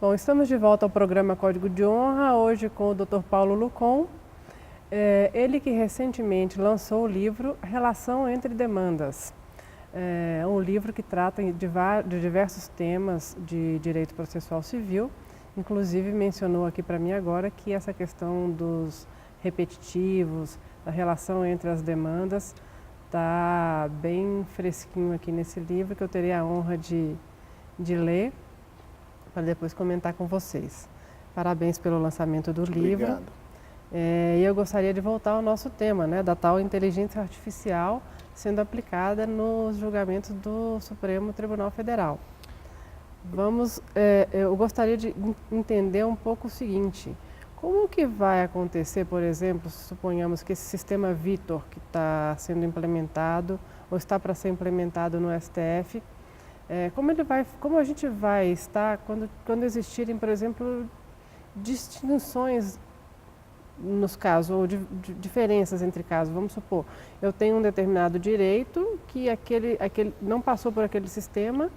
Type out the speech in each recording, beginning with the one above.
Bom, estamos de volta ao programa Código de Honra, hoje com o Dr. Paulo Lucon. Ele que recentemente lançou o livro Relação entre Demandas. É um livro que trata de diversos temas de direito processual civil. Inclusive mencionou aqui para mim agora que essa questão dos repetitivos, da relação entre as demandas, está bem fresquinho aqui nesse livro, que eu terei a honra de ler, para depois comentar com vocês. Parabéns pelo lançamento do livro. Obrigado. E eu gostaria de voltar ao nosso tema, né, da tal inteligência artificial sendo aplicada nos julgamentos do Supremo Tribunal Federal. Eu gostaria de entender um pouco o seguinte: como que vai acontecer, por exemplo, se suponhamos que esse sistema Vitor, que está sendo implementado ou está para ser implementado no STF, como a gente vai estar quando existirem, por exemplo, distinções nos casos, ou diferenças entre casos? Vamos supor, eu tenho um determinado direito que aquele não passou por aquele sistema,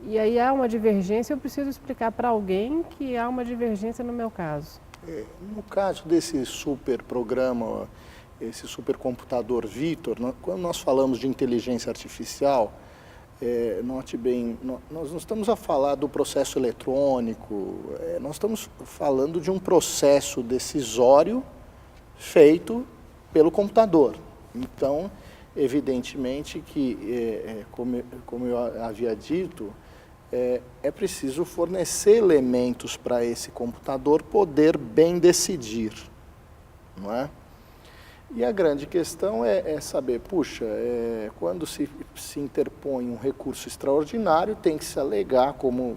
e aí há uma divergência, eu preciso explicar para alguém que há uma divergência no meu caso. No caso desse super programa, esse supercomputador Vitor, quando nós falamos de inteligência artificial, note bem, nós não estamos a falar do processo eletrônico, nós estamos falando de um processo decisório feito pelo computador. Então, evidentemente que, como eu havia dito, é preciso fornecer elementos para esse computador poder bem decidir, não é? E a grande questão é saber, puxa, quando se interpõe um recurso extraordinário, tem que se alegar como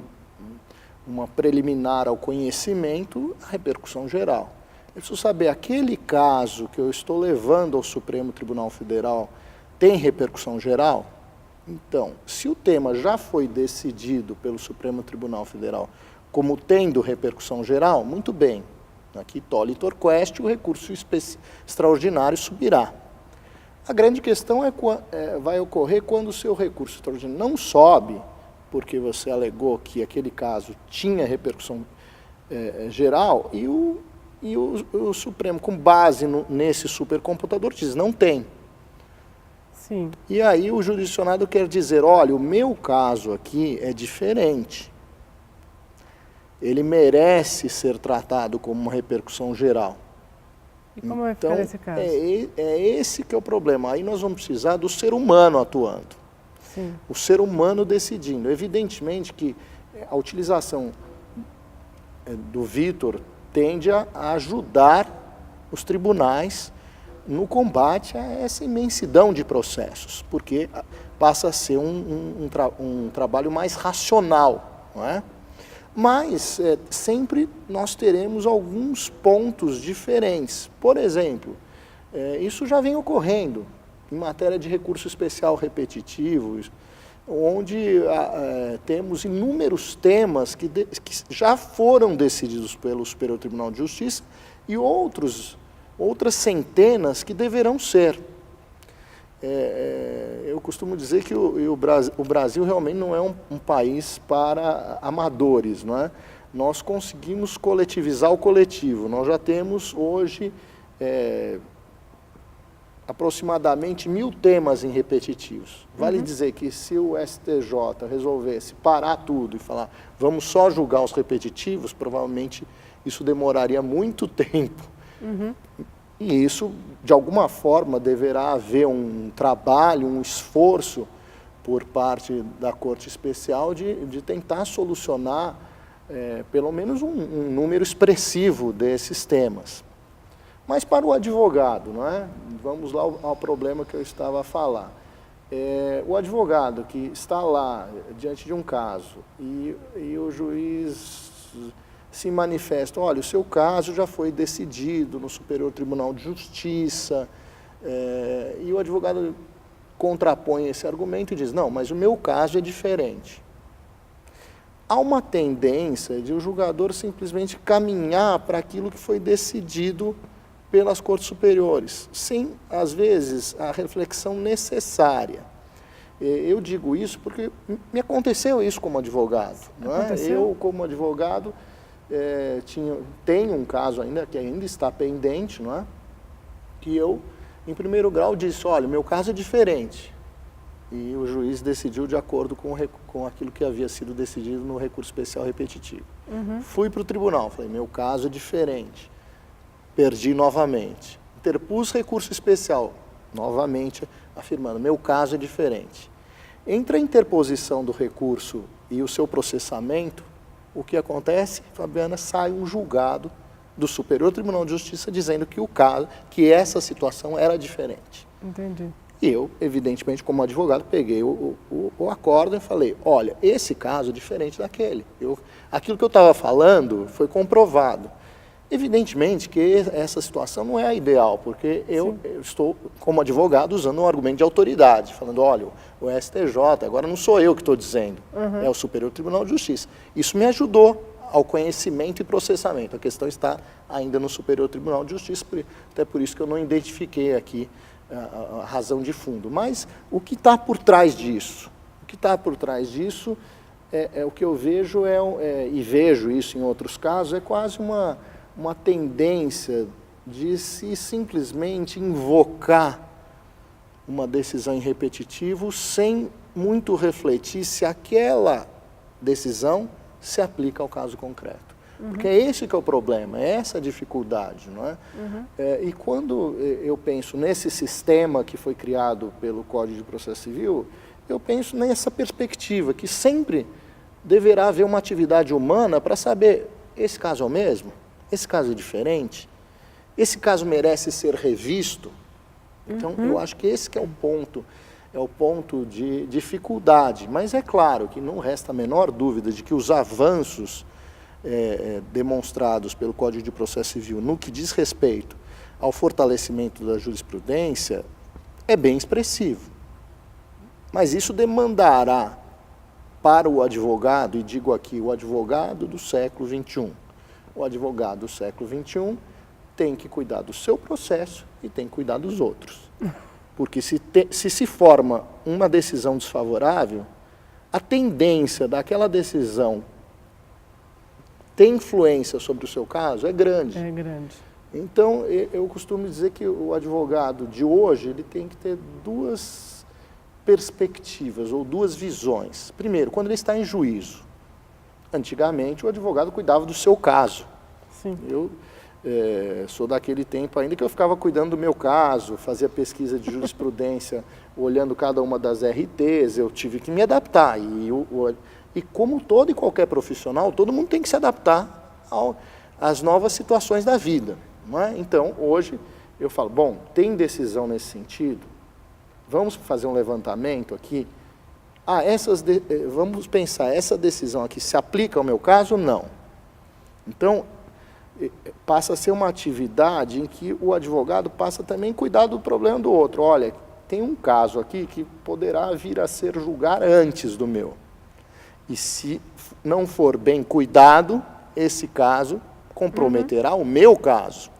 uma preliminar ao conhecimento a repercussão geral. Eu preciso saber, aquele caso que eu estou levando ao Supremo Tribunal Federal tem repercussão geral? Então, se o tema já foi decidido pelo Supremo Tribunal Federal como tendo repercussão geral, muito bem. Aqui, tolitor quaest, o recurso extraordinário subirá. A grande questão vai ocorrer quando o seu recurso extraordinário não sobe, porque você alegou que aquele caso tinha repercussão geral, e o Supremo, com base nesse supercomputador, diz, não tem. Sim. E aí o jurisdicionado quer dizer, olha, o meu caso aqui é diferente. Ele merece ser tratado como uma repercussão geral. E como vai ficar nesse caso? É esse que é o problema. Aí nós vamos precisar do ser humano atuando. Sim. O ser humano decidindo. Evidentemente que a utilização do Vitor tende a ajudar os tribunais no combate a essa imensidão de processos, porque passa a ser um trabalho mais racional, não é? Mas sempre nós teremos alguns pontos diferentes. Por exemplo, isso já vem ocorrendo em matéria de recurso especial repetitivo, onde temos inúmeros temas que já foram decididos pelo Superior Tribunal de Justiça e outras centenas que deverão ser. Eu costumo dizer que o Brasil realmente não é um país para amadores, não é? Nós conseguimos coletivizar o coletivo. Nós já temos hoje aproximadamente 1000 temas em repetitivos. Vale dizer que se o STJ resolvesse parar tudo e falar, vamos só julgar os repetitivos, provavelmente isso demoraria muito tempo. E isso, de alguma forma, deverá haver um trabalho, um esforço por parte da Corte Especial de tentar solucionar pelo menos um número expressivo desses temas. Mas para o advogado, não é? Vamos lá ao problema que eu estava a falar. O advogado que está lá diante de um caso e o juiz se manifesta, olha, o seu caso já foi decidido no Superior Tribunal de Justiça, e o advogado contrapõe esse argumento e diz, não, mas o meu caso é diferente. Há uma tendência de o julgador simplesmente caminhar para aquilo que foi decidido pelas cortes superiores, sem, às vezes, a reflexão necessária. Eu digo isso porque me aconteceu isso como advogado. Não é? Eu, como advogado, tenho um caso ainda, que ainda está pendente, não é? Que eu, em primeiro grau, disse, olha, meu caso é diferente. E o juiz decidiu de acordo com aquilo que havia sido decidido no recurso especial repetitivo. Fui para o tribunal, falei, meu caso é diferente. Perdi novamente. Interpus recurso especial, novamente afirmando, meu caso é diferente. Entre a interposição do recurso e o seu processamento, o que acontece? Fabiana, sai um julgado do Superior Tribunal de Justiça dizendo que que essa situação era diferente. Entendi. E eu, evidentemente, como advogado, peguei o acórdão e falei, olha, esse caso é diferente daquele. Aquilo que eu estava falando foi comprovado. Evidentemente que essa situação não é a ideal, porque eu estou, como advogado, usando um argumento de autoridade, falando, olha, o STJ, agora não sou eu que estou dizendo, é o Superior Tribunal de Justiça. Isso me ajudou ao conhecimento e processamento. A questão está ainda no Superior Tribunal de Justiça, até por isso que eu não identifiquei aqui a razão de fundo. Mas o que está por trás disso? O que está por trás disso, o que eu vejo, e vejo isso em outros casos, é quase uma tendência de se simplesmente invocar uma decisão em repetitivo sem muito refletir se aquela decisão se aplica ao caso concreto. Porque é esse que é o problema, é essa a dificuldade, não é? E quando eu penso nesse sistema que foi criado pelo Código de Processo Civil, eu penso nessa perspectiva, que sempre deverá haver uma atividade humana para saber, esse caso é o mesmo? Esse caso é diferente? Esse caso merece ser revisto? Então, eu acho que esse que é o ponto de dificuldade. Mas é claro que não resta a menor dúvida de que os avanços demonstrados pelo Código de Processo Civil no que diz respeito ao fortalecimento da jurisprudência é bem expressivo. Mas isso demandará para o advogado, e digo aqui, o advogado do século XXI, o advogado do século XXI tem que cuidar do seu processo e tem que cuidar dos outros. Porque se forma uma decisão desfavorável, a tendência daquela decisão ter influência sobre o seu caso é grande. É grande. Então, eu costumo dizer que o advogado de hoje ele tem que ter duas perspectivas ou duas visões. Primeiro, quando ele está em juízo. Antigamente, o advogado cuidava do seu caso. Sim. Eu sou daquele tempo ainda que eu ficava cuidando do meu caso, fazia pesquisa de jurisprudência, olhando cada uma das RTs, eu tive que me adaptar. E como todo e qualquer profissional, todo mundo tem que se adaptar às novas situações da vida. Não é? Então, hoje, eu falo, bom, tem decisão nesse sentido? Vamos fazer um levantamento aqui. Vamos pensar, essa decisão aqui se aplica ao meu caso ou não? Então, passa a ser uma atividade em que o advogado passa também a cuidar do problema do outro. Olha, tem um caso aqui que poderá vir a ser julgar antes do meu. E se não for bem cuidado, esse caso comprometerá o meu caso.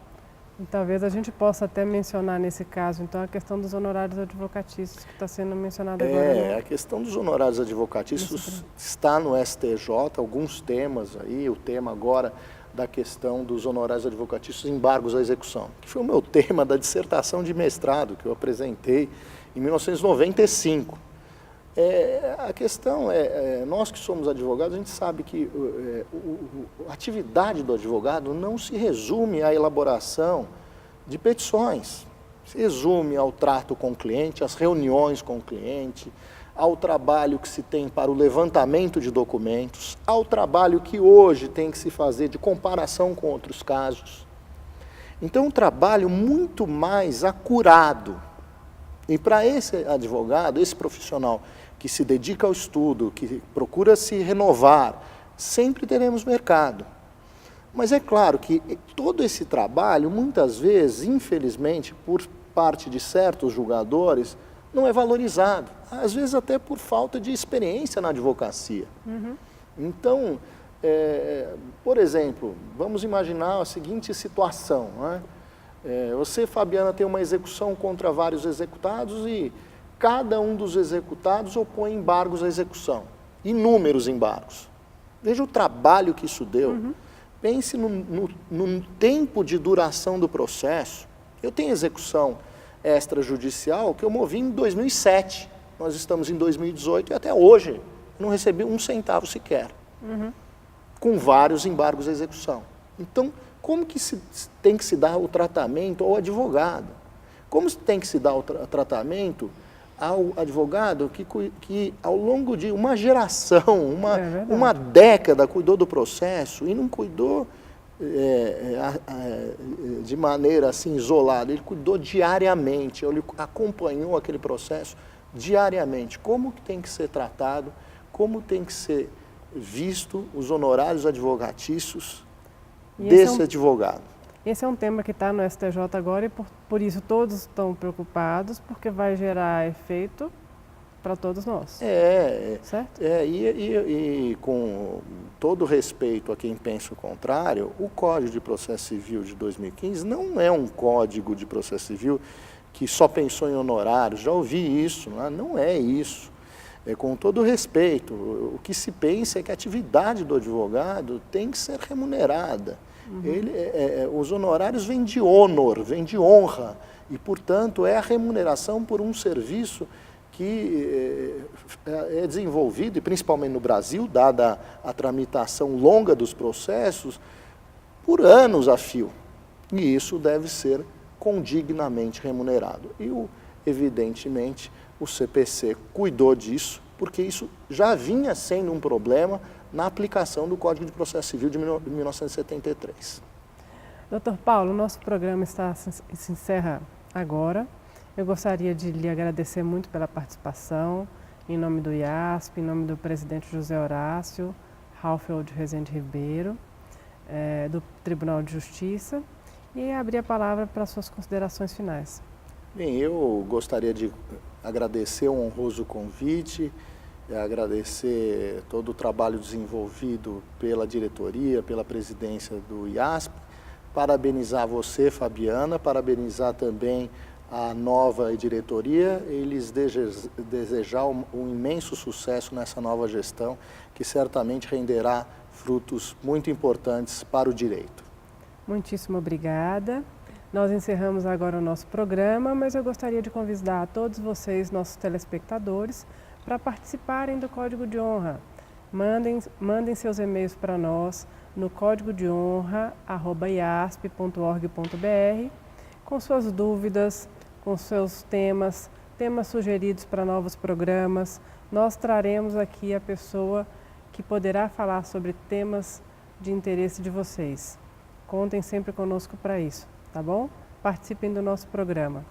E talvez a gente possa até mencionar nesse caso, então, a questão dos honorários advocatícios, que está sendo mencionada agora. A questão dos honorários advocatícios está no STJ, alguns temas aí, o tema agora da questão dos honorários advocatícios e embargos à execução, que foi o meu tema da dissertação de mestrado que eu apresentei em 1995. A questão nós que somos advogados, a gente sabe que a atividade do advogado não se resume à elaboração de petições, se resume ao trato com o cliente, às reuniões com o cliente, ao trabalho que se tem para o levantamento de documentos, ao trabalho que hoje tem que se fazer de comparação com outros casos. Então, um trabalho muito mais acurado. E para esse advogado, esse profissional que se dedica ao estudo, que procura se renovar, sempre teremos mercado. Mas é claro que todo esse trabalho, muitas vezes, infelizmente, por parte de certos julgadores, não é valorizado. Às vezes até por falta de experiência na advocacia. Então, por exemplo, vamos imaginar a seguinte situação, não é? Você, Fabiana, tem uma execução contra vários executados e cada um dos executados opõe embargos à execução, inúmeros embargos. Veja o trabalho que isso deu. Pense no tempo de duração do processo. Eu tenho execução extrajudicial que eu movi em 2007. Nós estamos em 2018 e até hoje não recebi um centavo sequer. Com vários embargos à execução. Então, como que tem que se dar o tratamento ao advogado? Como tem que se dar o tratamento ao advogado que ao longo de uma geração, uma década cuidou do processo e não cuidou de maneira assim isolada, ele cuidou diariamente, ele acompanhou aquele processo diariamente. Como que tem que ser tratado, como tem que ser visto os honorários advogatícios desse advogado. Esse é um tema que está no STJ agora e por isso todos estão preocupados, porque vai gerar efeito para todos nós. Certo? E com todo respeito a quem pensa o contrário, o Código de Processo Civil de 2015 não é um Código de Processo Civil que só pensou em honorários, já ouvi isso, não é isso. Com todo respeito, o que se pensa é que a atividade do advogado tem que ser remunerada. Os honorários vêm de honor, vêm de honra, e, portanto, é a remuneração por um serviço que é desenvolvido, e principalmente no Brasil, dada a tramitação longa dos processos, por anos a fio. E isso deve ser condignamente remunerado. E, evidentemente, o CPC cuidou disso, porque isso já vinha sendo um problema na aplicação do Código de Processo Civil de 1973. Dr. Paulo, nosso programa se encerra agora. Eu gostaria de lhe agradecer muito pela participação, em nome do IASP, em nome do presidente José Horácio, Ralphild Rezende Ribeiro, do Tribunal de Justiça, e abrir a palavra para suas considerações finais. Bem, eu gostaria de agradecer o honroso convite, agradecer todo o trabalho desenvolvido pela diretoria, pela presidência do IASP, parabenizar você, Fabiana, parabenizar também a nova diretoria e lhes desejar um imenso sucesso nessa nova gestão, que certamente renderá frutos muito importantes para o direito. Muitíssimo obrigada. Nós encerramos agora o nosso programa, mas eu gostaria de convidar a todos vocês, nossos telespectadores, para participarem do Código de Honra. Mandem seus e-mails para nós no códigodehonra@iasp.org.br com suas dúvidas, com seus temas sugeridos para novos programas. Nós traremos aqui a pessoa que poderá falar sobre temas de interesse de vocês. Contem sempre conosco para isso, tá bom? Participem do nosso programa.